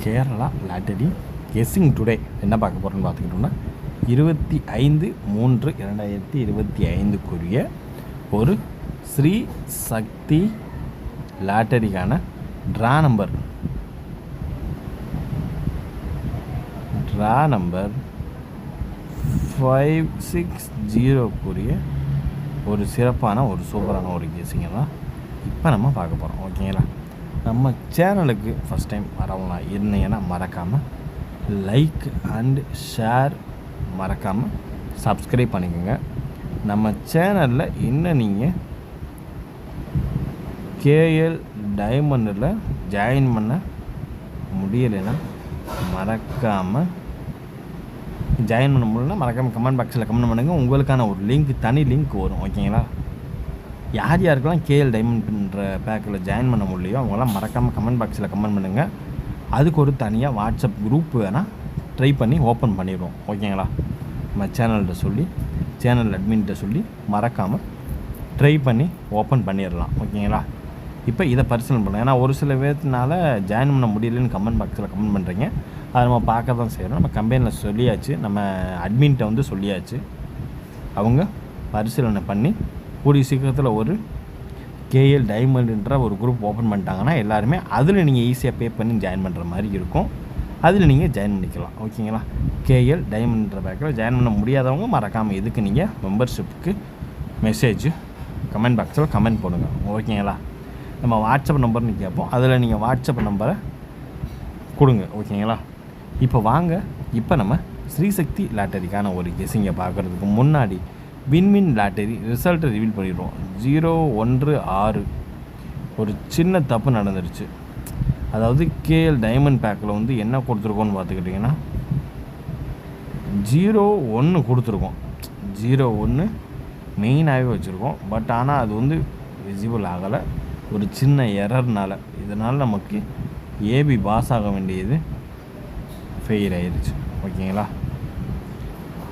Kerala lottery guessing today என்ன பார்க்க போகிறோன்னு பார்த்துக்கிட்டோம்னா 25/3/2025 ஒரு ஸ்ரீ சக்தி லாட்டரிக்கான ட்ரா நம்பர் 560 ஒரு சிறப்பான ஒரு சூப்பரான ஒரு கெஸ்ஸிங்கை தான் இப்போ நம்ம பார்க்க போகிறோம். ஓகேங்களா, நம்ம சேனலுக்கு ஃபஸ்ட் டைம் வரவங்களா இருந்தீங்கன்னா மறக்காமல் லைக் அண்ட் ஷேர், மறக்காமல் சப்ஸ்கிரைப் பண்ணிக்கோங்க. நம்ம சேனலில் இன்னும் நீங்கள் கேஎல் டைமண்டில் ஜாயின் பண்ண முடியலைன்னா மறக்காமல் ஜாயின் பண்ண முடியலன்னா மறக்காமல் கமெண்ட் பாக்ஸில் கமெண்ட் பண்ணுங்கள். உங்களுக்கான ஒரு லிங்க், தனி லிங்க் வரும். ஓகேங்களா, யார் யாருக்கெல்லாம் கேஎல் டைமண்ட்ன்ற பேக்கில் ஜாயின் பண்ண முடியலையோ அவங்களாம் மறக்காமல் கமெண்ட் பாக்ஸில் கமெண்ட் பண்ணுங்கள். அதுக்கு ஒரு தனியாக வாட்ஸ்அப் குரூப் வேணால் ட்ரை பண்ணி ஓப்பன் பண்ணிடுவோம். ஓகேங்களா, நம்ம சேனல்கிட்ட சொல்லி, சேனல் அட்மின்கிட்ட சொல்லி மறக்காமல் ட்ரை பண்ணி ஓப்பன் பண்ணிடலாம். ஓகேங்களா, இப்போ இதை பர்சனல் பண்ணலாம். ஏன்னா ஒரு சில பேர்த்தினால ஜாயின் பண்ண முடியலன்னு கமெண்ட் பாக்ஸில் கமெண்ட் பண்ணுறீங்க. அதை நம்ம பார்க்க தான் செய்கிறோம். நம்ம கம்பெனியில் சொல்லியாச்சு, நம்ம அட்மின்கிட்ட வந்து சொல்லியாச்சு. அவங்க பரிசீலனை பண்ணி கூடிய சீக்கிரத்தில் ஒரு கேஎல் டைமண்ட்ன்ற ஒரு குரூப் ஓப்பன் பண்ணிட்டாங்கன்னா எல்லாருமே அதில் நீங்கள் ஈஸியாக பே பண்ணி ஜாயின் பண்ணுற மாதிரி இருக்கும். அதில் நீங்கள் ஜாயின் பண்ணிக்கலாம். ஓகேங்களா, கேஎல் டைமண்ட்ன்ற பேக்கில் ஜாயின் பண்ண முடியாதவங்க மறக்காமல் இதுக்கு நீங்கள் மெம்பர்ஷிப்புக்கு மெசேஜ் கமெண்ட் பாக்ஸில் கமெண்ட் போடுங்க. ஓகேங்களா, நம்ம வாட்ஸ்அப் நம்பர்னு கேட்போம், அதில் நீங்கள் வாட்ஸ்அப் நம்பரை கொடுங்க. ஓகேங்களா, இப்போ வாங்க, இப்போ நம்ம ஸ்ரீசக்தி லாட்டரிக்கான ஒரு கெஸ்ஸிங்கை பார்க்குறதுக்கு முன்னாடி வின்வின் லாட்டரி ரிசல்ட்டை ரிவீல் பண்ணிடுவோம். 016 ஒரு சின்ன தப்பு நடந்துருச்சு. அதாவது கேஎல் டைமண்ட் பேக்கில் வந்து என்ன கொடுத்துருக்கோன்னு பார்த்துக்கிட்டிங்கன்னா 01 கொடுத்துருக்கோம். 01 மெயினாகவே வச்சுருக்கோம். பட் ஆனால் அது வந்து விசிபிள் ஆகலை, ஒரு சின்ன எரர்னால். இதனால் நமக்கு ஏபி பாஸ் ஆக வேண்டியது ஃபெயில் ஆயிடுச்சு. ஓகேங்களா,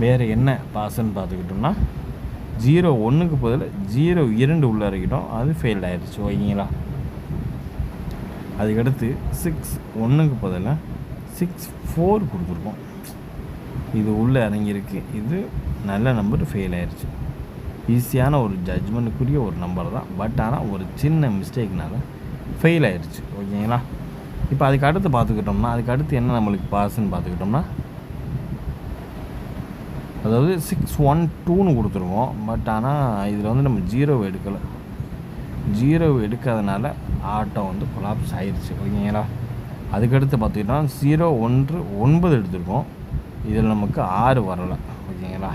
வேறு என்ன பாஸ்ன்னு பார்த்துக்கிட்டோம்னா 01க்கு பதில் 02 உள்ளே இறக்கிட்டோம், அது ஃபெயில் ஆயிடுச்சு. ஓகேங்களா, அதுக்கடுத்து 61க்கு பதில் 64 கொடுத்துருக்கோம், இது உள்ளே இறங்கியிருக்கு. இது நல்ல நம்பர், ஃபெயில் ஆயிடுச்சு. ஈஸியான ஒரு ஜட்ஜ்மெண்ட்டுக்குரிய ஒரு நம்பர் தான். பட் ஆனால் ஒரு சின்ன மிஸ்டேக்னால ஃபெயில் ஆயிடுச்சு. ஓகேங்களா, இப்போ அதுக்கு அடுத்து பார்த்துக்கிட்டோம்னா அதுக்கு அடுத்து என்ன நம்மளுக்கு பாஸ்ன்னு பார்த்துக்கிட்டோம்னா அதாவது 612ன்னு கொடுத்துருவோம். பட் ஆனால் இதில் வந்து நம்ம 0 எடுக்கலை. 0 எடுக்காதனால ஆட்டம் வந்து கொலாப்ஸ் ஆயிடுச்சு. ஓகேங்களா, அதுக்கடுத்து பார்த்துக்கிட்டோம்னா 019 எடுத்துருக்கோம். இதில் நமக்கு 6 வரலை. ஓகேங்களா,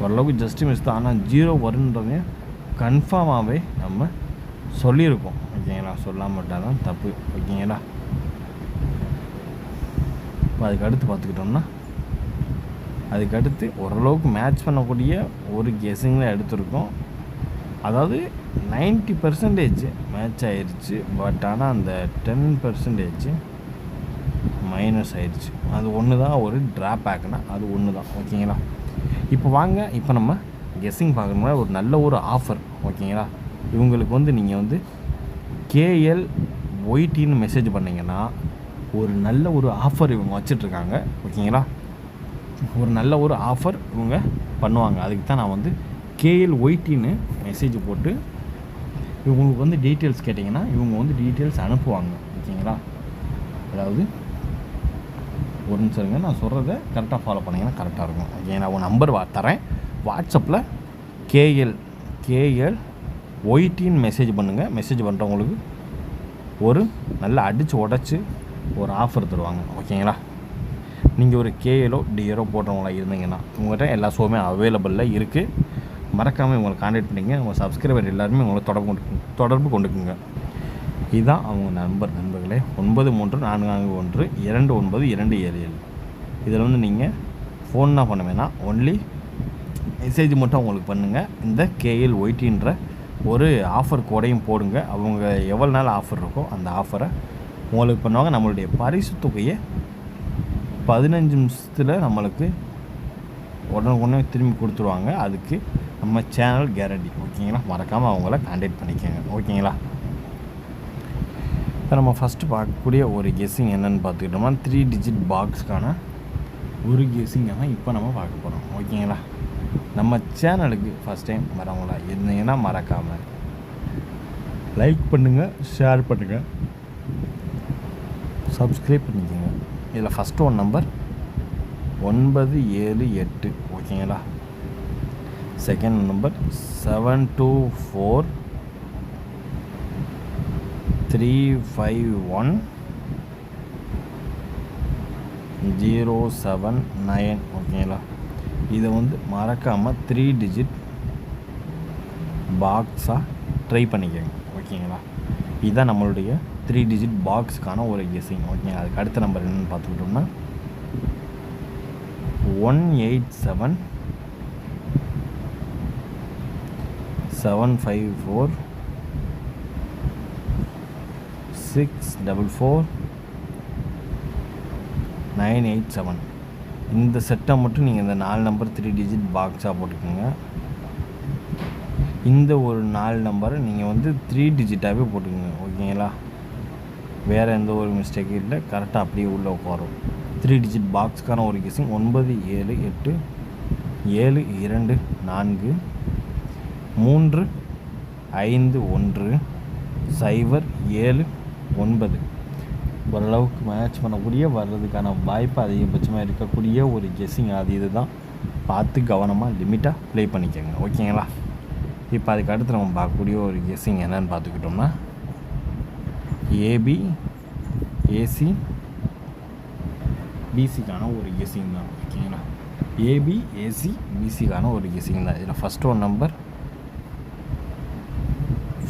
ஓரளவுக்கு ஜஸ்ட் மிஸ் தான். ஆனால் 0 வருன்றதே கன்ஃபார்மாகவே நம்ம சொல்லியிருக்கோம். ஓகேங்களா, சொல்லாமல் தான் தப்பு. ஓகேங்களா, இப்போ அதுக்கு அடுத்து பார்த்துக்கிட்டோம்னா அதுக்கடுத்து ஓரளவுக்கு மேட்ச் பண்ணக்கூடிய ஒரு கெஸ்ஸிங்கில் எடுத்திருக்கோம். அதாவது 90% மேட்ச் ஆயிடுச்சு. பட் ஆனால் அந்த 10% மைனஸ் ஆயிடுச்சு. அது ஒன்று தான் ஒரு ட்ராபேக்னா அது ஒன்று தான். ஓகேங்களா, இப்போ வாங்க, இப்போ நம்ம கெஸ்ஸிங் பார்க்கணும்னா ஒரு நல்ல ஒரு ஆஃபர். ஓகேங்களா, இவங்களுக்கு வந்து நீங்கள் வந்து கேஎல் ஒய்டின்னு மெசேஜ் பண்ணிங்கன்னா ஒரு நல்ல ஒரு ஆஃபர் இவங்க வச்சிட்ருக்காங்க. ஓகேங்களா, ஒரு நல்ல ஒரு ஆஃபர் இவங்க பண்ணுவாங்க. அதுக்கு தான் நான் வந்து கேஎல் ஒய்டின்னு மெசேஜ் போட்டு இவங்களுக்கு வந்து டீட்டெயில்ஸ் கேட்டிங்கன்னா இவங்க வந்து டீட்டெயில்ஸ் அனுப்புவாங்க. ஓகேங்களா, அதாவது ஒரு நிமிஷங்க, நான் சொல்கிறத கரெக்டாக ஃபாலோ பண்ணிங்கன்னா கரெக்டாக இருக்கும். ஓகே, நான் ஒரு நம்பர் தரேன், வாட்ஸ்அப்பில் கேஎல் ஒய்டின்னு மெசேஜ் பண்ணுங்கள். மெசேஜ் பண்ணுறவங்களுக்கு ஒரு நல்லா அடித்து உடச்சி ஒரு ஆஃபர் தருவாங்க. ஓகேங்களா, நீங்கள் ஒரு கேஎலோ டிஎரோ போடுறவங்களா இருந்தீங்கன்னா உங்கள்கிட்ட எல்லா ஷோவுமே அவைலபிளில் இருக்குது. மறக்காமல் இவங்களை கான்டாக்ட் பண்ணிங்க. உங்கள் சப்ஸ்கிரைபர் எல்லாருமே உங்களை தொடர்பு கொண்டுக்குங்க. இதுதான் அவங்க நண்பர்களே. 9344129297. இதில் வந்து நீங்கள் ஃபோன் தான் பண்ண வேணாம், ஒன்லி மெசேஜ் மட்டும் அவங்களுக்கு பண்ணுங்கள். இந்த கேஎல் ஒய்டின்ற ஒரு ஆஃபர் கோடையும் போடுங்க. அவங்க எவ்வளோ நாள் ஆஃபர் இருக்கோ அந்த ஆஃபரை உங்களுக்கு பண்ணுவாங்க. நம்மளுடைய பரிசு தொகையை 15 நிமிஷத்தில் நம்மளுக்கு உடனே திரும்பி கொடுத்துருவாங்க. அதுக்கு நம்ம சேனல் கேரண்டி. ஓகேங்களா, மறக்காமல் அவங்கள கான்டாக்ட் பண்ணிக்கோங்க. ஓகேங்களா, இப்போ நம்ம ஃபஸ்ட்டு பார்க்கக்கூடிய ஒரு கெஸ்ஸிங் என்னென்னு பார்த்துக்கிட்டோம்னா 3 டிஜிட் பாக்ஸ்க்கான ஒரு கெஸ்ஸிங்கை தான் இப்போ நம்ம பார்க்க போகிறோம். ஓகேங்களா? நம்ம சேனலுக்கு ஃபஸ்ட் டைம் வரவங்களா இருந்தீங்கன்னா மறக்காமல் லைக் பண்ணுங்கள், ஷேர் பண்ணுங்கள், சப்ஸ்கிரைப் பண்ணிக்கோங்க. இதில் ஃபஸ்ட்டு ஒன் நம்பர் 978. ஓகேங்களா? Second number 724-351-079. ஓகேங்களா? இதை மறக்காமல் 3 டிஜிட் பாக்ஸாக ட்ரை பண்ணிக்கோங்க. ஓகேங்களா? இதுதான் நம்மளுடைய 3 டிஜிட் பாக்ஸுக்கான ஒரு கெஸ்ஸிங். ஓகேங்களா? அதுக்கு அடுத்த நம்பர் என்னென்னு பார்த்துக்கிட்டோம்னா 187-754-644-987. இந்த செட்டை மட்டும் நீங்கள் இந்த 4 நம்பர் 3 டிஜிட் பாக்ஸாக போட்டுக்கோங்க. இந்த ஒரு 4 நம்பரை நீங்கள் 3 டிஜிட்டாகவே போட்டுக்கோங்க. ஓகேங்களா? வேறு எந்த ஒரு மிஸ்டேக்கும் இல்லை, கரெக்டாக அப்படியே உள்ளே உட்காரும். 3 டிஜிட் பாக்ஸுக்கான ஒரு கெஸ்ஸிங் 978-4-3-5-1-0-7-9. ஓரளவுக்கு மேட்ச் பண்ணக்கூடிய வர்றதுக்கான வாய்ப்பு அதிகபட்சமாக இருக்கக்கூடிய ஒரு கெஸ்ஸிங். அது இது தான், பார்த்து கவனமாக லிமிட்டாக ப்ளே பண்ணிக்கோங்க. ஓகேங்களா? இப்போ அதுக்கு அடுத்து நம்ம பார்க்கக்கூடிய ஒரு கெஸ்ஸிங் என்னென்னு பார்த்துக்கிட்டோம்னா ஏபி ஏசி பிசிக்கான ஒரு கெஸ்ஸிங் தான். ஓகேங்களா? ஏபி ஏசி பிசிக்கான ஒரு கெஸ்ஸிங் தான். இதில் ஃபஸ்ட் ஒன் நம்பர்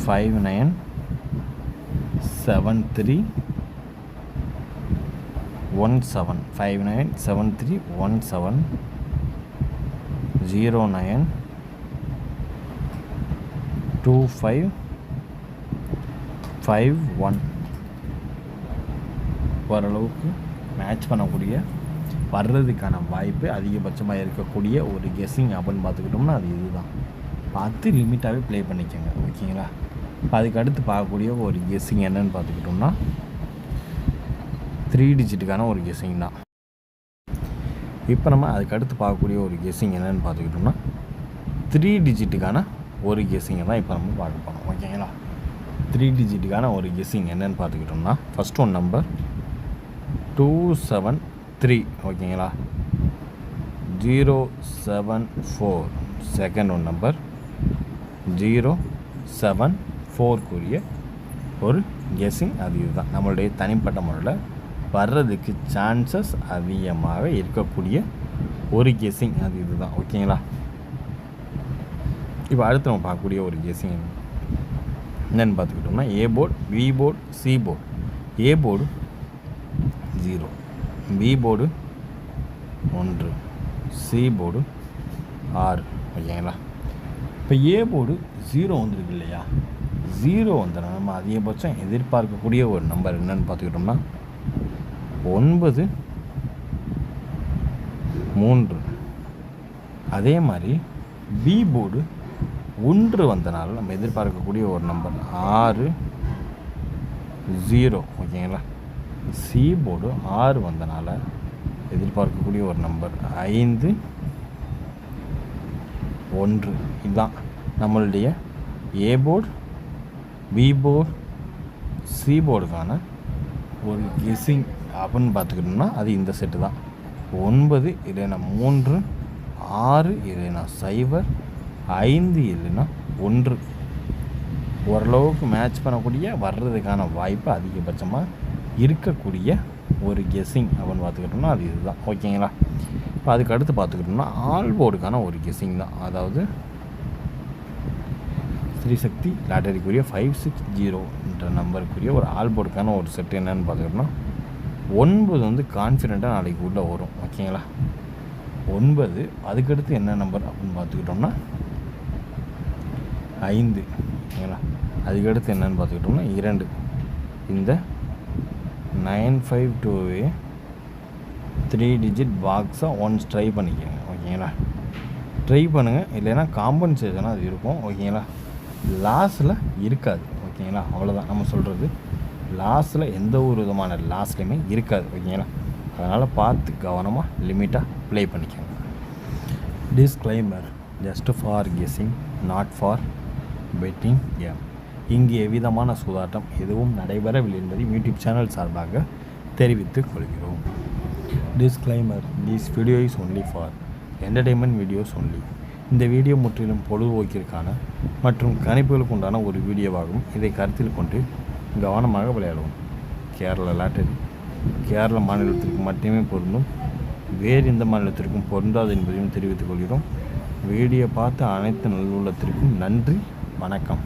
597317 597317092551. ஓரளவுக்கு மேட்ச் பண்ணக்கூடிய வர்றதுக்கான வாய்ப்பு அதிகபட்சமாக இருக்கக்கூடிய ஒரு கெஸ்ஸிங் அப்படின்னு பார்த்துக்கிட்டோம்னா அது இதுதான். பார்த்து லிமிட்டாகவே ப்ளே பண்ணிக்கோங்க. ஓகேங்களா? இப்போ அதுக்கு அடுத்து பார்க்கக்கூடிய ஒரு கெஸ்ஸிங் என்னென்னு பார்த்துக்கிட்டோம்னா 3 டிஜிட்டுக்கான ஒரு கெஸ்ஸிங் தான். இப்போ நம்ம அதுக்கு அடுத்து பார்க்கக்கூடிய ஒரு கெஸ்ஸிங் என்னென்னு பார்த்துக்கிட்டோம்னா 3 டிஜிட்டுக்கான ஒரு கெஸ்ஸிங்கை தான் இப்போ நம்ம பார்க்க போகிறோம். ஓகேங்களா? 3 டிஜிட்டுக்கான ஒரு கெஸ்ஸிங் என்னென்னு பார்த்துக்கிட்டோம்னா ஃபஸ்ட் ஒன் நம்பர் 273. ஓகேங்களா? 074. செகண்ட் ஒன் நம்பர் 074 ஒரு கெஸ்ஸிங். அது இதுதான் நம்மளுடைய தனிப்பட்ட முறையில் வர்றதுக்கு சான்சஸ் அதிகமாக இருக்கக்கூடிய ஒரு கெஸ்ஸிங். அது இதுதான். ஓகேங்களா? இப்போ அடுத்து நம்ம பார்க்கக்கூடிய ஒரு கெஸ்ஸிங் என்னென்னு பார்த்துக்கிட்டோம்னா A board, B board, C board. A board 0, B board 1, C board 6. ஓகேங்களா? இப்போ ஏ போர்டு 0 வந்துருக்கு இல்லையா? 0 வந்துடும். நம்ம அதிகபட்சம் எதிர்பார்க்கக்கூடிய ஒரு நம்பர் என்னென்னு பார்த்துக்கிட்டோம்னா 9-3. அதே மாதிரி பி போர்டு 1 வந்தனால நம்ம எதிர்பார்க்கக்கூடிய ஒரு நம்பர் 6-0. ஓகேங்களா? சி போர்டு 6 வந்தனால எதிர்பார்க்கக்கூடிய ஒரு நம்பர் 5-1. இதுதான் நம்மளுடைய A board, B board, C போர்டுக்கான ஒரு கெஸ்ஸிங் அப்படின்னு பார்த்துக்கிட்டோம்னா அது இந்த செட்டு தான். 9 இல்லைன்னா 3, 6 இல்லைன்னா 0, 5 இல்லைன்னா 1. ஓரளவுக்கு மேட்ச் பண்ணக்கூடிய வர்றதுக்கான வாய்ப்பு அதிகபட்சமாக இருக்கக்கூடிய ஒரு கெஸ்ஸிங் அப்படின்னு பார்த்துக்கிட்டோம்னா அது இதுதான். ஓகேங்களா? இப்போ அதுக்கு அடுத்து பார்த்துக்கிட்டோம்னா ஆல் போர்டுக்கான ஒரு கெஸ்ஸிங் தான். அதாவது ஸ்ரீ சக்தி லாட்டரிக்குரிய 560 நம்பருக்குரிய ஒரு ஆல் போர்டுக்கான ஒரு செட் என்னென்னு பார்த்துக்கிட்டோம்னா 9 கான்ஃபிடெண்ட்டாக நாளைக்கு உள்ளே வரும். ஓகேங்களா? 9. அதுக்கடுத்து என்ன நம்பர் அப்படின்னு பார்த்துக்கிட்டோம்னா 5. ஓகேங்களா? அதுக்கடுத்து என்னென்னு பார்த்துக்கிட்டோம்னா 2. இந்த 952 3 டிஜிட் பாக்ஸாக ஒன்ஸ் ட்ரை பண்ணிக்கோங்க. ஓகேங்களா? ட்ரை பண்ணுங்கள். இல்லைன்னா காம்பன்சேஷனாக அது இருக்கும். ஓகேங்களா? லாஸில் இருக்காது. ஓகேங்களா? அவ்வளோதான் நம்ம சொல்கிறது. லாஸில் எந்த ஒரு விதமான லாஸ்லையுமே இருக்காது. ஓகேங்களா? அதனால் பார்த்து கவனமாக லிமிட்டாக ப்ளே பண்ணிக்கோங்க. Disclaimer just for guessing, not for betting game. இங்கு எவ்விதமான சூதாட்டம் எதுவும் நடைபெறவில்லை என்பதை யூடியூப் சேனல் சார்பாக தெரிவித்துக் கொள்கிறோம். Disclaimer this video is only for entertainment videos only. இந்த வீடியோ முற்றிலும் பொழுதுபோக்கிற்கான மற்றும் கணிப்புகளுக்கு உண்டான ஒரு வீடியோவாகும். இதை கருத்தில் கொண்டு கவனமாக விளையாடுவோம். கேரளா லாட்டரி கேரள மாநிலத்திற்கு மட்டுமே பொருந்தும், வேறு எந்த மாநிலத்திற்கும் பொருந்தாது என்பதையும் தெரிவித்துக் கொள்கிறோம். வீடியோ பார்த்த அனைத்து நல்லுள்ளத்திற்கும் நன்றி. வணக்கம்.